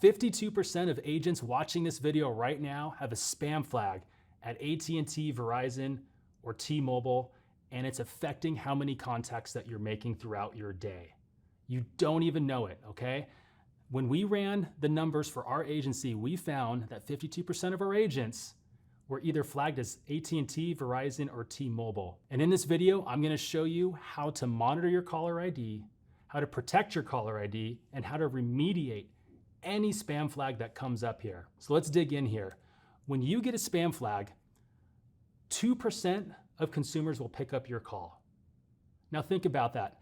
52% of agents watching this video right now have a spam flag at AT&T, Verizon, or T-Mobile, and it's affecting how many contacts that you're making throughout your day. You don't even know it, okay? When we ran the numbers for our agency, we found that 52% of our agents were either flagged as AT&T, Verizon, or T-Mobile. And in this video, I'm gonna show you how to monitor your caller ID, how to protect your caller ID, and how to remediate any spam flag that comes up here. So let's dig in here. When you get a spam flag, 2% of consumers will pick up your call. Now think about that.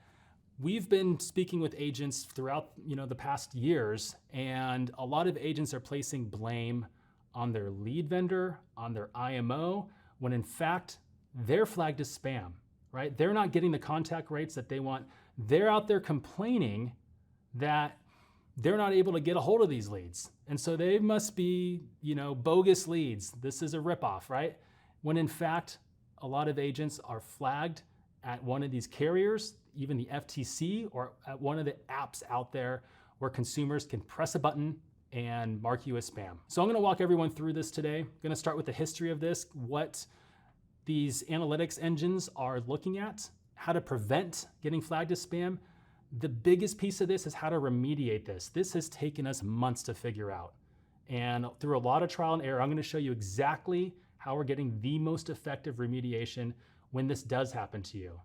We've been speaking with agents throughout the past years, and a lot of agents are placing blame on their lead vendor, on their IMO, when in fact, they're flagged as spam, right? They're not getting the contact rates that they want. They're out there complaining that they're not able to get a hold of these leads. And so they must be, bogus leads. This is a ripoff, right? When in fact, a lot of agents are flagged at one of these carriers, even the FTC, or at one of the apps out there where consumers can press a button and mark you as spam. So I'm gonna walk everyone through this today. I'm gonna start with the history of this, what these analytics engines are looking at, how to prevent getting flagged as spam. The biggest piece of this is how to remediate this. This has taken us months to figure out. And through a lot of trial and error, I'm gonna show you exactly how we're getting the most effective remediation when this does happen to you.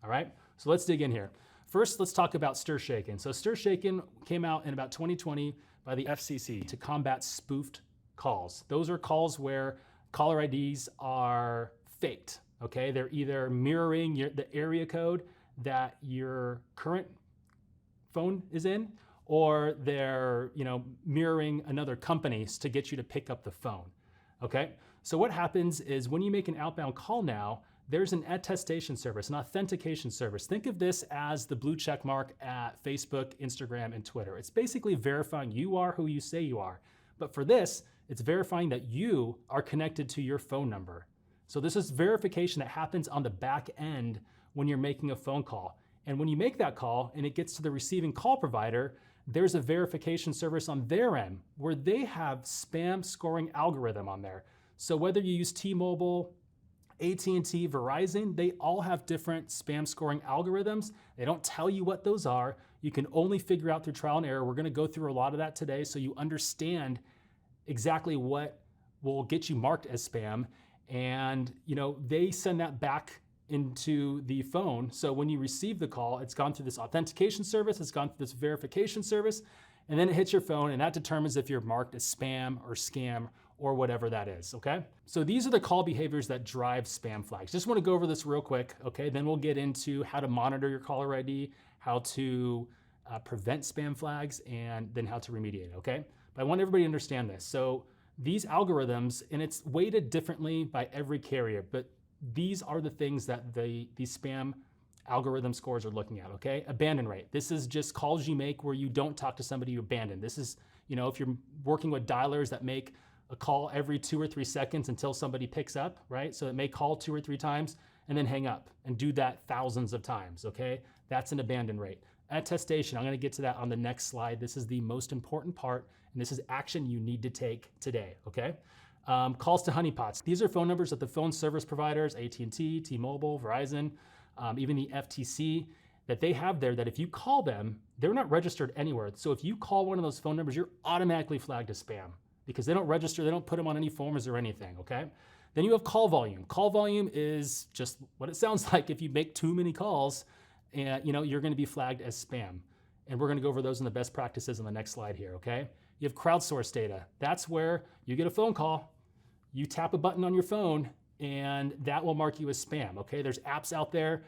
All right, so let's dig in here. First, let's talk about Stir Shaken. So Stir Shaken came out in about 2020 by the FCC to combat spoofed calls. Those are calls where caller IDs are faked, okay? They're either mirroring the area code that your current phone is in, or they're mirroring another company's to get you to pick up the phone, okay? So what happens is when you make an outbound call now, there's an attestation service, an authentication service. Think of this as the blue check mark at Facebook, Instagram, and Twitter. It's basically verifying you are who you say you are. But for this, it's verifying that you are connected to your phone number. So this is verification that happens on the back end when you're making a phone call. And when you make that call and it gets to the receiving call provider, there's a verification service on their end where they have spam scoring algorithm on there. So whether you use T-Mobile, AT&T, Verizon, they all have different spam scoring algorithms. They don't tell you what those are. You can only figure out through trial and error. We're gonna go through a lot of that today so you understand exactly what will get you marked as spam. And they send that back into the phone. So when you receive the call, it's gone through this authentication service, it's gone through this verification service, and then it hits your phone, and that determines if you're marked as spam or scam or whatever that is, okay? So these are the call behaviors that drive spam flags. Just wanna go over this real quick, okay? Then we'll get into how to monitor your caller ID, how to prevent spam flags, and then how to remediate it, okay? But I want everybody to understand this. So these algorithms, and it's weighted differently by every carrier, but these are the things that these spam algorithm scores are looking at, okay? Abandon rate. This is just calls you make where you don't talk to somebody you abandon. This is, if you're working with dialers that make a call every 2 or 3 seconds until somebody picks up, right? So it may call 2 or 3 times and then hang up and do that thousands of times, okay? That's an abandon rate. Attestation, I'm gonna get to that on the next slide. This is the most important part, and this is action you need to take today, okay? Calls to honeypots. These are phone numbers that the phone service providers, AT&T, T-Mobile, Verizon, even the FTC, that they have there that if you call them, they're not registered anywhere. So if you call one of those phone numbers, you're automatically flagged as spam because they don't register, they don't put them on any forms or anything, okay? Then you have call volume. Call volume is just what it sounds like. If you make too many calls, and you're gonna be flagged as spam. And we're gonna go over those in the best practices on the next slide here, okay? You have crowdsourced data. That's where you get a phone call, you tap a button on your phone, and that will mark you as spam, okay? There's apps out there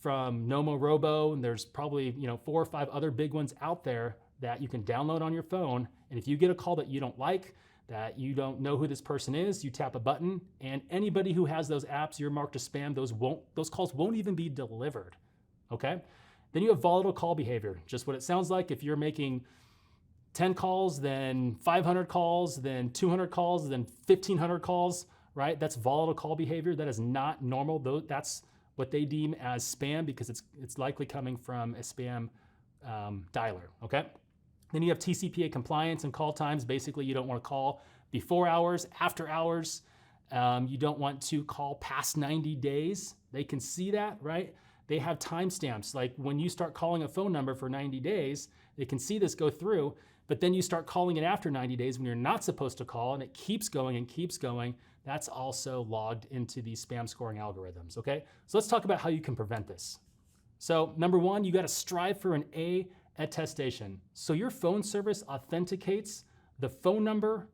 from Nomo Robo, and there's probably 4 or 5 other big ones out there that you can download on your phone. And if you get a call that you don't like, that you don't know who this person is, you tap a button, and anybody who has those apps, you're marked as spam. Those calls won't even be delivered, okay? Then you have volatile call behavior, just what it sounds like. If you're making 10 calls, then 500 calls, then 200 calls, then 1,500 calls, right? That's volatile call behavior. That is not normal. That's what they deem as spam because it's likely coming from a spam dialer, okay? Then you have TCPA compliance and call times. Basically, you don't want to call before hours, after hours. You don't want to call past 90 days. They can see that, right? They have timestamps. Like when you start calling a phone number for 90 days, they can see this go through, but then you start calling it after 90 days when you're not supposed to call, and it keeps going and keeps going. That's also logged into the spam scoring algorithms, okay? So let's talk about how you can prevent this. So number one, you gotta strive for an A attestation. So your phone service authenticates the phone number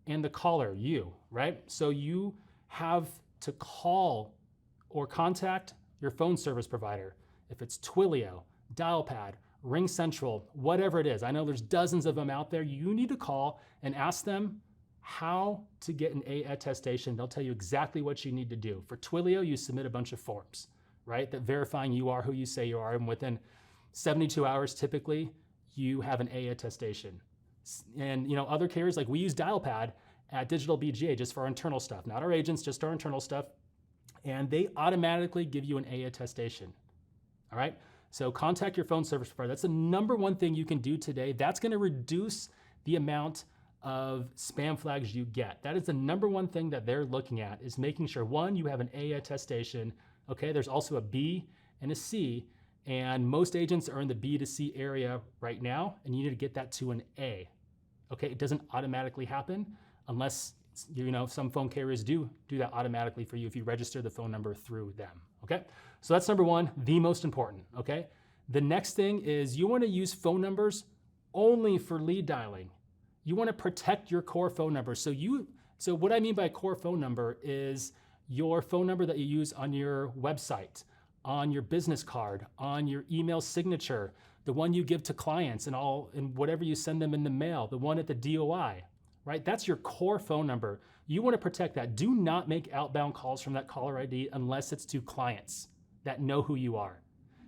and the caller, you, right? So you have to call or contact your phone service provider. If it's Twilio, Dialpad, RingCentral, whatever it is, I know there's dozens of them out there. You need to call and ask them how to get an A attestation. They'll tell you exactly what you need to do. For Twilio, you submit a bunch of forms, right? That verifying you are who you say you are, and within 72 hours, typically, you have an A attestation. And other carriers, like we use Dialpad at Digital BGA just for our internal stuff, not our agents, just our internal stuff. And they automatically give you an A attestation, all right? So contact your phone service provider. That's the number one thing you can do today. That's gonna reduce the amount of spam flags you get. That is the number one thing that they're looking at, is making sure, one, you have an A attestation, okay? There's also a B and a C, and most agents are in the B to C area right now, and you need to get that to an A, okay? It doesn't automatically happen unless some phone carriers do that automatically for you if you register the phone number through them, okay? So that's number one, the most important, okay? The next thing is you wanna use phone numbers only for lead dialing. You wanna protect your core phone number. So what I mean by core phone number is your phone number that you use on your website, on your business card, on your email signature, the one you give to clients and whatever you send them in the mail, the one at the DOI, right? That's your core phone number. You wanna protect that. Do not make outbound calls from that caller ID unless it's to clients that know who you are.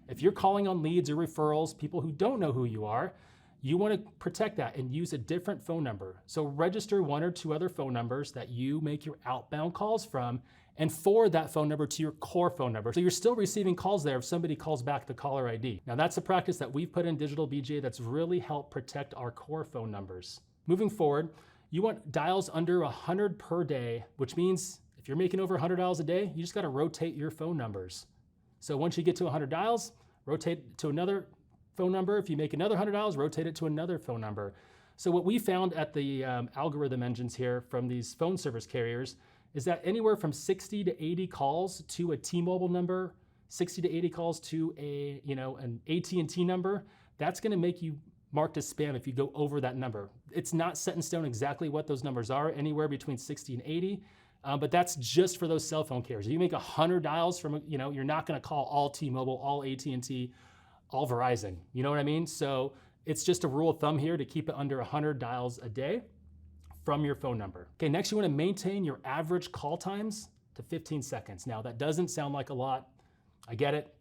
If you're calling on leads or referrals, people who don't know who you are, you wanna protect that and use a different phone number. So register one or two other phone numbers that you make your outbound calls from and forward that phone number to your core phone number. So you're still receiving calls there if somebody calls back the caller ID. Now that's a practice that we've put in Digital BGA that's really helped protect our core phone numbers. Moving forward, you want dials under 100 per day, which means if you're making over 100 dials a day, you just gotta rotate your phone numbers. So once you get to 100 dials, rotate to another phone number. If you make another 100 dials, rotate it to another phone number. So what we found at the algorithm engines here from these phone service carriers is that anywhere from 60 to 80 calls to a T-Mobile number, 60 to 80 calls to an AT&T number, that's gonna make you marked as spam if you go over that number. It's not set in stone exactly what those numbers are, anywhere between 60 and 80, but that's just for those cell phone carriers. If you make 100 dials from, you're not gonna call all T-Mobile, all AT&T, all Verizon, you know what I mean? So it's just a rule of thumb here to keep it under 100 dials a day from your phone number. Okay, next you wanna maintain your average call times to 15 seconds. Now that doesn't sound like a lot, I get it.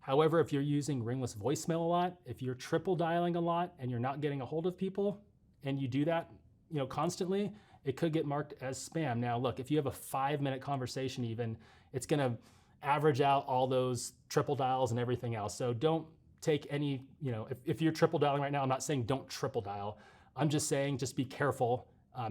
However, if you're using ringless voicemail a lot, if you're triple dialing a lot and you're not getting a hold of people and you do that constantly, it could get marked as spam. Now look, if you have a 5-minute conversation even, it's gonna average out all those triple dials and everything else. So don't take any, if you're triple dialing right now, I'm not saying don't triple dial. I'm just saying just be careful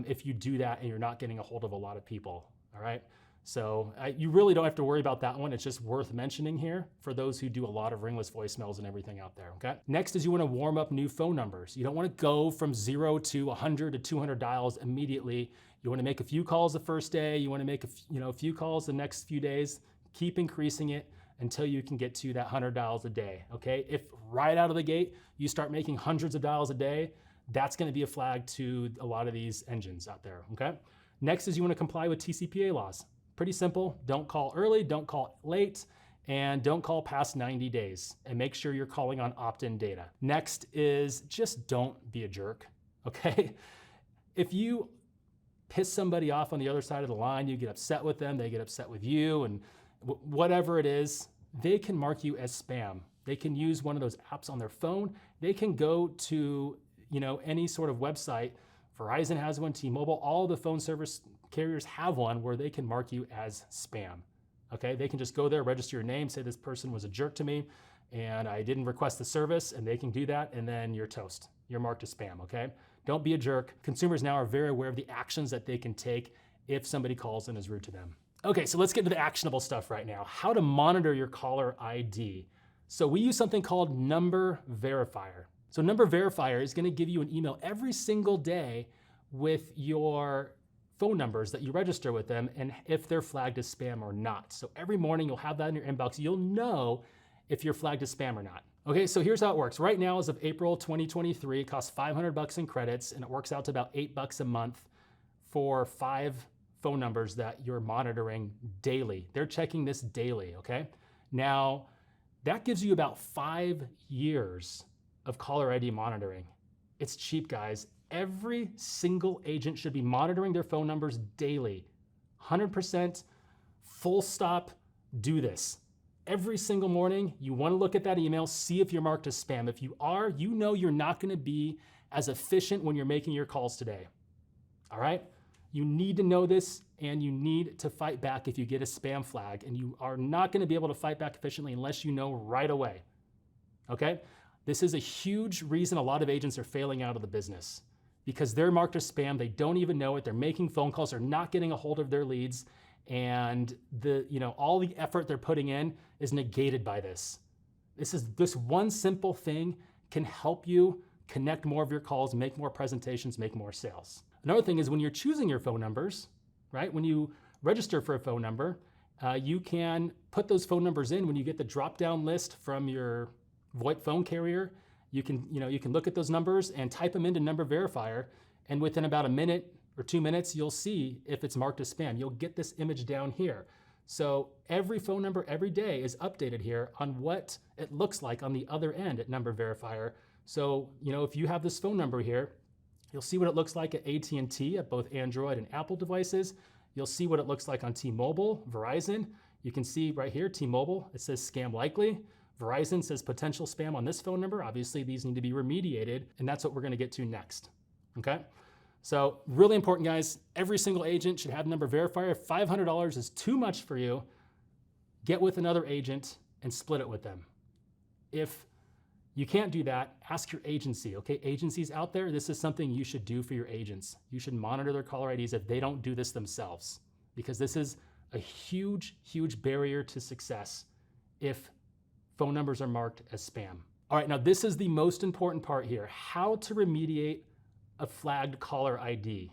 if you do that and you're not getting a hold of a lot of people, all right? So you really don't have to worry about that one. It's just worth mentioning here for those who do a lot of ringless voicemails and everything out there, okay? Next is you wanna warm up new phone numbers. You don't wanna go from 0 to 100 to 200 dials immediately. You wanna make a few calls the first day. You wanna make a few calls the next few days. Keep increasing it until you can get to that 100 dials a day, okay? If right out of the gate, you start making hundreds of dials a day, that's gonna be a flag to a lot of these engines out there, okay? Next is you wanna comply with TCPA laws. Pretty simple, don't call early, don't call late, and don't call past 90 days, and make sure you're calling on opt-in data. Next is just don't be a jerk, okay? If you piss somebody off on the other side of the line, you get upset with them, they get upset with you, and whatever it is, they can mark you as spam. They can use one of those apps on their phone. They can go to any sort of website. Verizon has one, T-Mobile, all the phone service carriers have one where they can mark you as spam, okay? They can just go there, register your name, say this person was a jerk to me and I didn't request the service, and they can do that, and then you're toast, you're marked as spam, okay? Don't be a jerk. Consumers now are very aware of the actions that they can take if somebody calls and is rude to them. Okay, so let's get into the actionable stuff right now. How to monitor your caller ID. So we use something called Number Verifier. So Number Verifier is gonna give you an email every single day with your phone numbers that you register with them and if they're flagged as spam or not. So every morning you'll have that in your inbox. You'll know if you're flagged as spam or not. Okay, so here's how it works. Right now, as of April 2023, it costs $500 in credits and it works out to about $8 a month for 5 phone numbers that you're monitoring daily. They're checking this daily, okay? Now, that gives you about 5 years of caller ID monitoring. It's cheap, guys. Every single agent should be monitoring their phone numbers daily. 100%, full stop, do this. Every single morning, you wanna look at that email, see if you're marked as spam. If you are, you know you're not gonna be as efficient when you're making your calls today, all right? You need to know this and you need to fight back if you get a spam flag, and you are not gonna be able to fight back efficiently unless you know right away, okay? This is a huge reason a lot of agents are failing out of the business because they're marked as spam, they don't even know it, they're making phone calls, they're not getting a hold of their leads, and all the effort they're putting in is negated by this. This one simple thing can help you connect more of your calls, make more presentations, make more sales. Another thing is when you're choosing your phone numbers, right? When you register for a phone number, you can put those phone numbers in when you get the drop-down list from your VoIP phone carrier. You can look at those numbers and type them into Number Verifier, and within about a minute or 2 minutes, you'll see if it's marked as spam. You'll get this image down here. So every phone number every day is updated here on what it looks like on the other end at Number Verifier. So, if you have this phone number here, you'll see what it looks like at AT&T at both Android and Apple devices. You'll see what it looks like on T-Mobile, Verizon. You can see right here, T-Mobile, it says scam likely. Verizon says potential spam on this phone number. Obviously, these need to be remediated, and that's what we're gonna get to next, okay? So really important, guys. Every single agent should have Number Verifier. If $500 is too much for you, get with another agent and split it with them. If you can't do that, ask your agency, okay? Agencies out there, this is something you should do for your agents. You should monitor their caller IDs if they don't do this themselves, because this is a huge, huge barrier to success if phone numbers are marked as spam. All right, now this is the most important part here, how to remediate a flagged caller ID.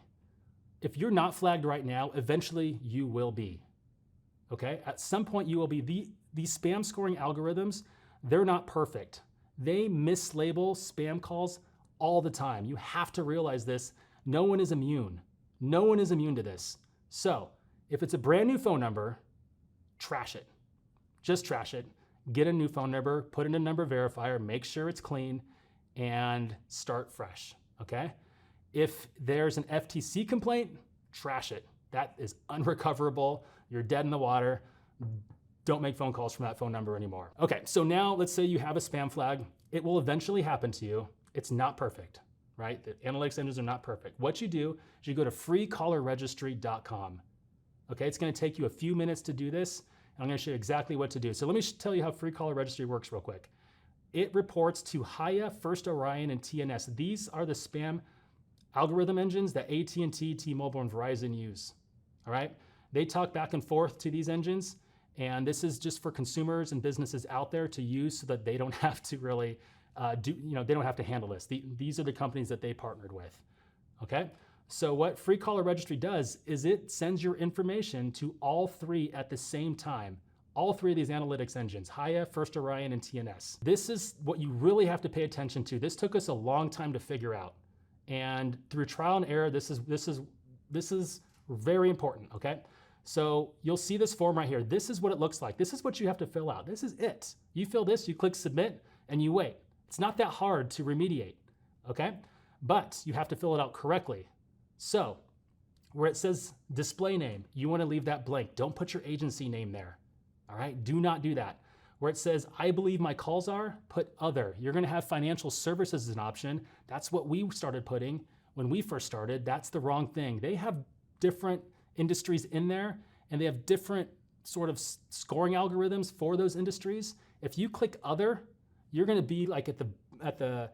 If you're not flagged right now, eventually you will be, okay? At some point you will be. These spam scoring algorithms, they're not perfect. They mislabel spam calls all the time. You have to realize this. No one is immune. No one is immune to this. So if it's a brand new phone number, trash it. Just trash it. Get a new phone number, put in a Number Verifier, make sure it's clean, and start fresh, okay? If there's an FTC complaint, trash it. That is unrecoverable. You're dead in the water. Don't make phone calls from that phone number anymore. Okay, so now let's say you have a spam flag. It will eventually happen to you. It's not perfect, right? The analytics engines are not perfect. What you do is you go to freecallerregistry.com. Okay, it's gonna take you a few minutes to do this. I'm gonna show you exactly what to do. So let me tell you how Free Caller Registry works real quick. It reports to Hiya, First Orion, and TNS. These are the spam algorithm engines that AT&T, T-Mobile, and Verizon use, all right? They talk back and forth to these engines, and this is just for consumers and businesses out there to use so that they don't have to really they don't have to handle this. These are the companies that they partnered with, okay? So what Free Caller Registry does is it sends your information to all 3 at the same time. All 3 of these analytics engines, Hiya, First Orion, and TNS. This is what you really have to pay attention to. This took us a long time to figure out. And through trial and error, this is very important, okay? So you'll see this form right here. This is what it looks like. This is what you have to fill out. This is it. You fill this, you click submit, and you wait. It's not that hard to remediate, okay? But you have to fill it out correctly. So where it says display name, you wanna leave that blank. Don't put your agency name there, all right? Do not do that. Where it says, I believe my calls are, put other. You're gonna have financial services as an option. That's what we started putting when we first started. That's the wrong thing. They have different industries in there, and they have different sort of scoring algorithms for those industries. If you click other, you're gonna be like at the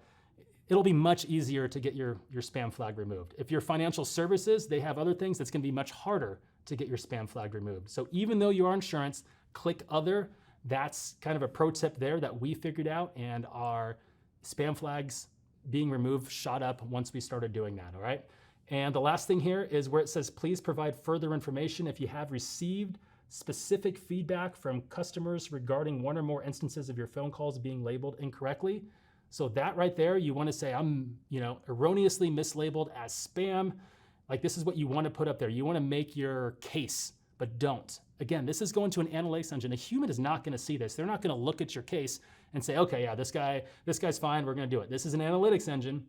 it'll be much easier to get your spam flag removed. If you're financial services, they have other things that's gonna be much harder to get your spam flag removed. So even though you are insurance, click other. That's kind of a pro tip there that we figured out, and our spam flags being removed shot up once we started doing that, all right? And the last thing here is where it says, please provide further information if you have received specific feedback from customers regarding one or more instances of your phone calls being labeled incorrectly. So that right there, you wanna say, I'm erroneously mislabeled as spam. Like, this is what you wanna put up there. You wanna make your case, but don't. Again, this is going to an analytics engine. A human is not gonna see this. They're not gonna look at your case and say, okay, yeah, this guy's fine, we're gonna do it. This is an analytics engine.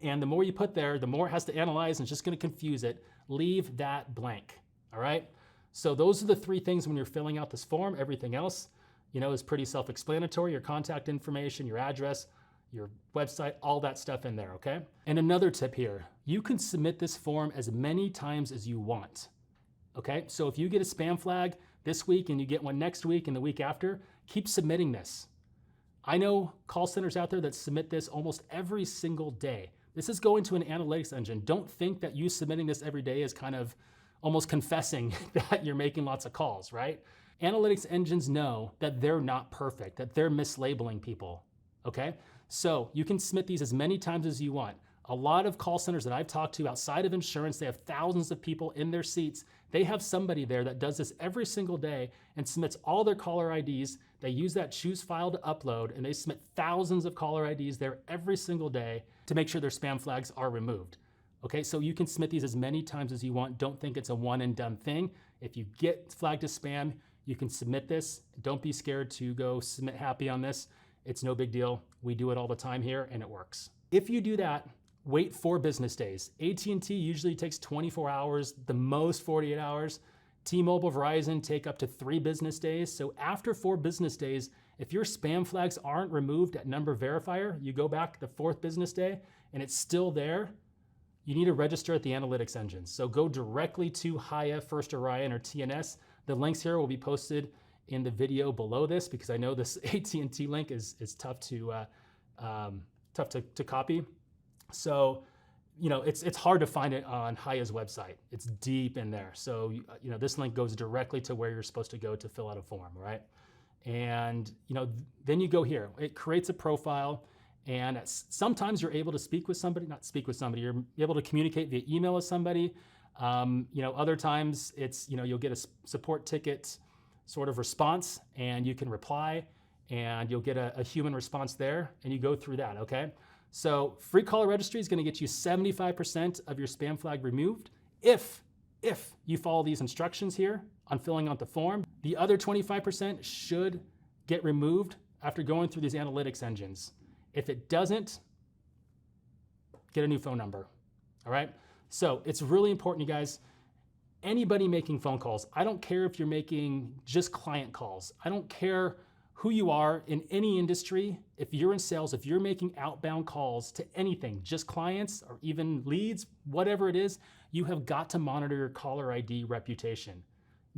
And the more you put there, the more it has to analyze, and it's just gonna confuse it. Leave that blank, all right? So those are the three things when you're filling out this form. Everything else, is pretty self-explanatory. Your contact information, your address, your website, all that stuff in there, okay? And another tip here, you can submit this form as many times as you want, okay? So if you get a spam flag this week and you get one next week and the week after, keep submitting this. I know call centers out there that submit this almost every single day. This is going to an analytics engine. Don't think that you submitting this every day is kind of almost confessing that you're making lots of calls, right? Analytics engines know that they're not perfect, that they're mislabeling people, okay? So you can submit these as many times as you want. A lot of call centers that I've talked to outside of insurance, they have thousands of people in their seats. They have somebody there that does this every single day and submits all their caller IDs. They use that choose file to upload, and they submit thousands of caller IDs there every single day to make sure their spam flags are removed. Okay, so you can submit these as many times as you want. Don't think it's a one and done thing. If you get flagged as spam, you can submit this. Don't be scared to go submit happy on this. It's no big deal. We do it all the time here, and it works. If you do that, wait 4 business days. AT&T usually takes 24 hours, the most 48 hours. T-Mobile, Verizon take up to 3 business days. So after 4 business days, if your spam flags aren't removed at number verifier, you go back the 4th business day and it's still there, you need to register at the analytics engine. So go directly to Hiya, First Orion, or TNS. The links here will be posted in the video below this, because I know this AT&T link is tough to copy. So, it's hard to find it on Hiya's website. It's deep in there. So, this link goes directly to where you're supposed to go to fill out a form, right? And, then you go here. It creates a profile, and sometimes you're able to you're able to communicate via email with somebody. Other times it's, you'll get a support ticket sort of response, and you can reply, and you'll get a human response there, and you go through that, okay? So free caller registry is gonna get you 75% of your spam flag removed if you follow these instructions here on filling out the form. The other 25% should get removed after going through these analytics engines. If it doesn't, get a new phone number, all right? So it's really important, you guys. Anybody making phone calls, I don't care if you're making just client calls. I don't care who you are in any industry. If you're in sales, if you're making outbound calls to anything, just clients or even leads, whatever it is, you have got to monitor your caller ID reputation.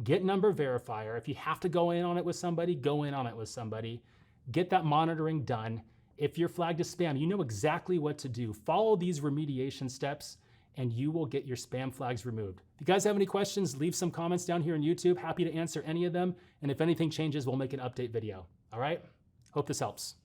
Get number verifier. If you have to go in on it with somebody, go in on it with somebody. Get that monitoring done. If you're flagged as spam, you know exactly what to do. Follow these remediation steps, and you will get your spam flags removed. If you guys have any questions, leave some comments down here on YouTube. Happy to answer any of them. And if anything changes, we'll make an update video. All right? Hope this helps.